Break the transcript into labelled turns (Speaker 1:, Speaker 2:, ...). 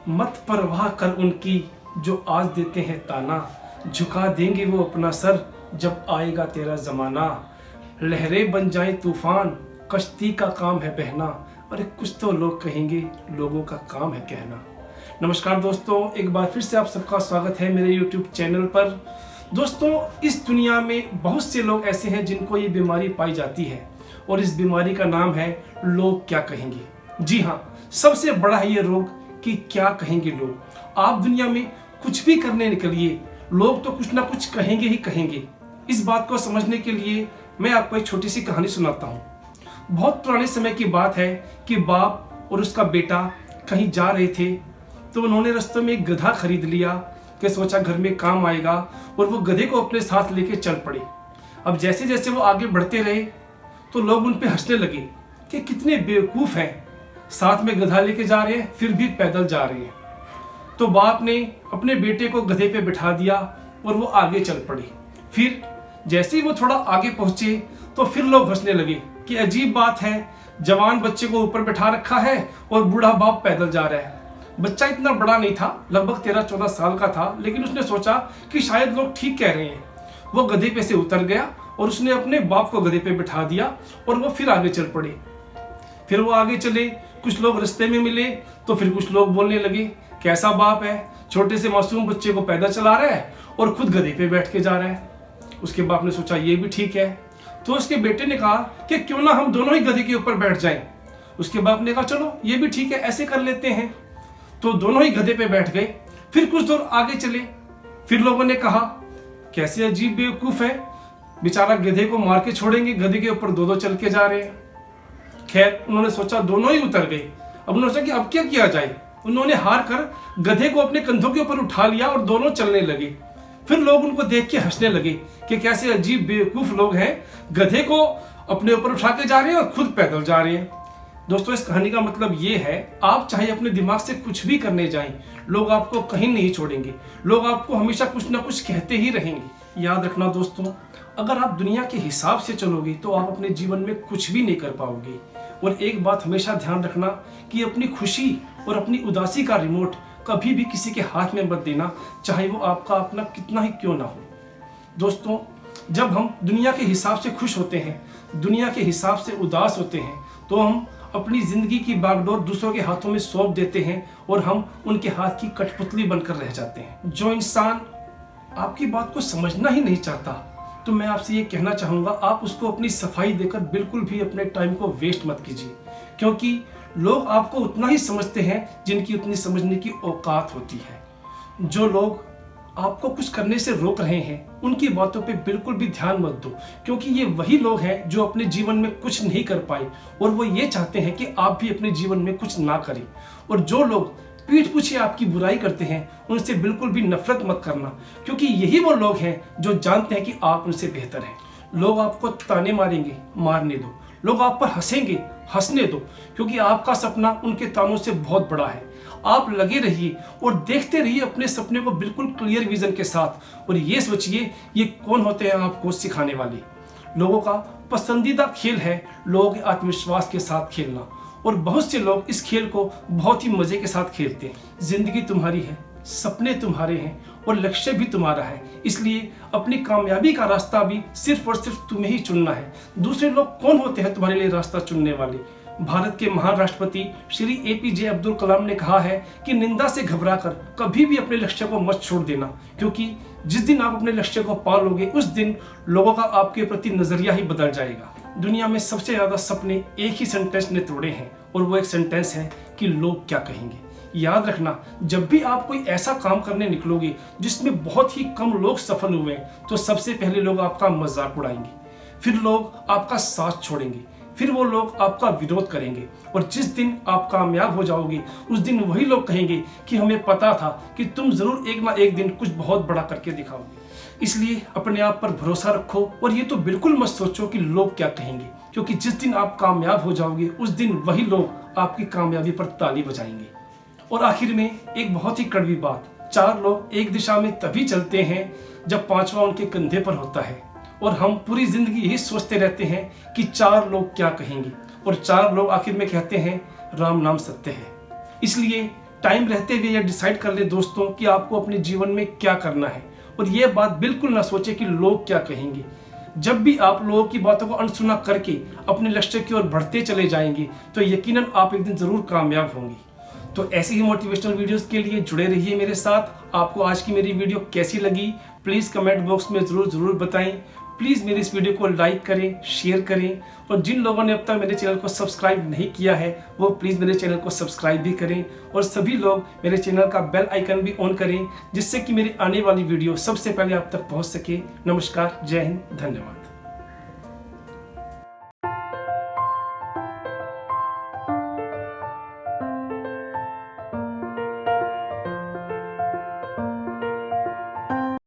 Speaker 1: मत परवाह कर उनकी जो आज देते हैं ताना, झुका देंगे वो अपना सर जब आएगा तेरा ज़माना। लहरें बन जाए तूफान, कश्ती का काम है बहना, अरे कुछ तो लोग कहेंगे लोगों का काम है कहना। नमस्कार दोस्तों, एक बार फिर से आप सबका स्वागत है मेरे YouTube चैनल पर। दोस्तों, इस दुनिया में बहुत से लोग ऐसे हैं जिनको ये बीमारी पाई जाती है और इस बीमारी का नाम है लोग क्या कहेंगे। जी हाँ, सबसे बड़ा है ये रोग कि क्या कहेंगे लोग। आप दुनिया में कुछ भी करने निकलिए, लोग तो कुछ ना कुछ कहेंगे ही कहेंगे। इस बात को समझने के लिए मैं आपको एक छोटी सी कहानी सुनाता हूँ। बहुत पुराने समय की बात है कि बाप और उसका बेटा कहीं जा रहे थे, तो उन्होंने रास्ते में एक गधा खरीद लिया कि सोचा घर में काम आएगा, और वो गधे को अपने साथ लेके चल पड़े। अब जैसे जैसे वो आगे बढ़ते रहे तो लोग उन पे हंसने लगे कि कितने बेवकूफ़ हैं, साथ में गधा लेके जा रहे हैं फिर भी पैदल जा रहे हैं। तो बाप ने अपने बेटे को गधे पे बिठा दिया और वो आगे चल पड़े। फिर जैसे ही वो थोड़ा आगे पहुंचे तो फिर लोग हंसने लगे कि अजीब बात है, जवान बच्चे को ऊपर बिठा रखा है और बूढ़ा बाप पैदल जा रहा है। बच्चा इतना बड़ा नहीं था, लगभग 13-14 साल का था, लेकिन उसने सोचा कि शायद लोग ठीक कह रहे हैं। वो गधे पे से उतर गया और उसने अपने बाप को गधे पे बिठा दिया और वो फिर आगे चल पड़े। फिर वो आगे चले, कुछ लोग रास्ते में मिले तो फिर कुछ लोग बोलने लगे, कैसा बाप है, छोटे से मासूम बच्चे को पैदल चला रहा है और खुद गधे पे बैठ के जा रहा है। उसके बाप ने सोचा ये भी ठीक है, तो उसके बेटे ने कहा कि क्यों ना हम दोनों ही गधे के ऊपर बैठ जाएं। उसके बाप ने कहा चलो ये भी ठीक है, ऐसे कर लेते हैं। तो दोनों ही गधे पे बैठ गए। फिर कुछ दूर आगे चले, फिर लोगों ने कहा कैसे अजीब बेवकूफ है, बेचारा गधे को मार के छोड़ेंगे, गधे के ऊपर दो चल के जा रहे हैं। खैर, उन्होंने सोचा दोनों ही उतर गए। अब उन्होंने सोचा कि अब क्या किया जाए। उन्होंने हार कर गधे को अपने कंधों के ऊपर उठा लिया और दोनों चलने लगे। फिर लोग उनको देख के हंसने लगे कि कैसे अजीब बेवकूफ लोग हैं, गधे को अपने ऊपर उठा के जा रहे हैं और खुद पैदल जा रहे हैं। दोस्तों, इस कहानी का मतलब ये है, आप चाहे अपने दिमाग से कुछ भी करने जाएं, लोग आपको कहीं नहीं छोड़ेंगे। लोग आपको हमेशा कुछ ना कुछ कहते ही रहेंगे। याद रखना दोस्तों, अगर आप दुनिया के हिसाब से चलोगे तो आप अपने जीवन में कुछ भी नहीं कर पाओगे। और एक बात हमेशा ध्यान रखना कि अपनी खुशी और अपनी उदासी का रिमोट कभी भी किसी के हाथ में मत देना, चाहे वो आपका अपना कितना ही क्यों ना हो। दोस्तों, जब हम दुनिया के हिसाब से खुश होते हैं, दुनिया के हिसाब से उदास होते हैं, तो हम अपनी जिंदगी की बागडोर दूसरों के हाथों में सौंप देते हैं और हम उनके हाथ की कठपुतली बनकर रह जाते हैं। जो इंसान आपकी बात को समझना ही नहीं चाहता, तो मैं आपसे ये कहना चाहूँगा, आप उसको अपनी सफाई देकर बिल्कुल भी अपने टाइम को वेस्ट मत कीजिए, क्योंकि लोग आपको उतना ही समझते हैं जिनकी उतनी समझने की औकात होती है। जो लोग आपको कुछ करने से रोक रहे हैं, उनकी बातों पे बिल्कुल भी ध्यान मत दो, क्योंकि ये वही लोग हैं जो अपने जीवन में कुछ नहीं कर पाए और वो ये चाहते हैं कि आप भी अपने जीवन में कुछ ना करें। और जो लोग पीठ पीछे आपकी बुराई करते हैं, उनसे बिल्कुल भी नफरत मत करना, क्योंकि यही वो लोग हैं जो जानते हैं कि आप उनसे बेहतर हैं। लोग आपको ताने मारेंगे, मारने दो। लोग आप पर हंसेंगे, हंसने दो, क्योंकि आपका सपना उनके तानों से बहुत बड़ा है। आप लगे रहिए और देखते रहिए अपने सपने को बिल्कुल क्लियर विजन के साथ, और ये सोचिए ये कौन होते हैं आपको सिखाने वाले। लोगों का पसंदीदा खेल है लोगों के आत्मविश्वास के साथ खेलना, और बहुत से लोग इस खेल को बहुत ही मजे के साथ खेलते हैं। जिंदगी तुम्हारी है, सपने तुम्हारे हैं और लक्ष्य भी तुम्हारा है, इसलिए अपनी कामयाबी का रास्ता भी सिर्फ और सिर्फ तुम्हें ही चुनना है। दूसरे लोग कौन होते हैं तुम्हारे लिए रास्ता चुनने वाले। भारत के महान राष्ट्रपति श्री APJ अब्दुल कलाम ने कहा है कि निंदा से घबराकर कभी भी अपने लक्ष्य को मत छोड़ देना, क्योंकि जिस दिन आप अपने लक्ष्य को पा लोगे, उस दिन लोगों का आपके प्रति नजरिया ही बदल जाएगा। दुनिया में सबसे ज्यादा सपने एक ही सेंटेंस ने तोड़े हैं, और वो एक सेंटेंस है कि लोग क्या कहेंगे। याद रखना, जब भी आप कोई ऐसा काम करने निकलोगे जिसमें बहुत ही कम लोग सफल हुए, तो सबसे पहले लोग आपका मजाक उड़ाएंगे, फिर लोग आपका साथ छोड़ेंगे, फिर वो लोग आपका विरोध करेंगे, और जिस दिन आप कामयाब हो जाओगे, उस दिन वही लोग कहेंगे कि हमें पता था कि तुम जरूर एक ना एक दिन कुछ बहुत बड़ा करके दिखाओगे। इसलिए अपने आप पर भरोसा रखो, और ये तो बिल्कुल मत सोचो कि लोग क्या कहेंगे, क्योंकि जिस दिन आप कामयाब हो जाओगे, उस दिन वही लोग आपकी कामयाबी पर ताली बजाएंगे। और आखिर में एक बहुत ही कड़वी बात, 4 लोग एक दिशा में तभी चलते हैं जब 5वां उनके कंधे पर होता है, और हम पूरी जिंदगी यही सोचते रहते हैं कि 4 लोग क्या कहेंगे, और 4 लोग आखिर में कहते हैं राम नाम सत्य है। इसलिए टाइम रहते हुए यह डिसाइड कर ले दोस्तों कि आपको अपने जीवन में क्या करना है, और ये बात बिल्कुल ना सोचे कि लोग क्या कहेंगे। जब भी आप लोगों की बातों को अनसुना करके अपने लक्ष्य की ओर बढ़ते चले जाएंगे तो यकीनन आप एक दिन जरूर कामयाब होंगे। तो ऐसी ही मोटिवेशनल वीडियोस के लिए जुड़े रहिए मेरे साथ। आपको आज की मेरी वीडियो कैसी लगी प्लीज़ कमेंट बॉक्स में ज़रूर बताएं। प्लीज़ मेरी इस वीडियो को लाइक करें, शेयर करें, और जिन लोगों ने अब तक मेरे चैनल को सब्सक्राइब नहीं किया है वो प्लीज़ मेरे चैनल को सब्सक्राइब भी करें, और सभी लोग मेरे चैनल का बेल आइकन भी ऑन करें जिससे कि मेरी आने वाली वीडियो सबसे पहले आप तक पहुंच सके। नमस्कार, जय हिंद, धन्यवाद।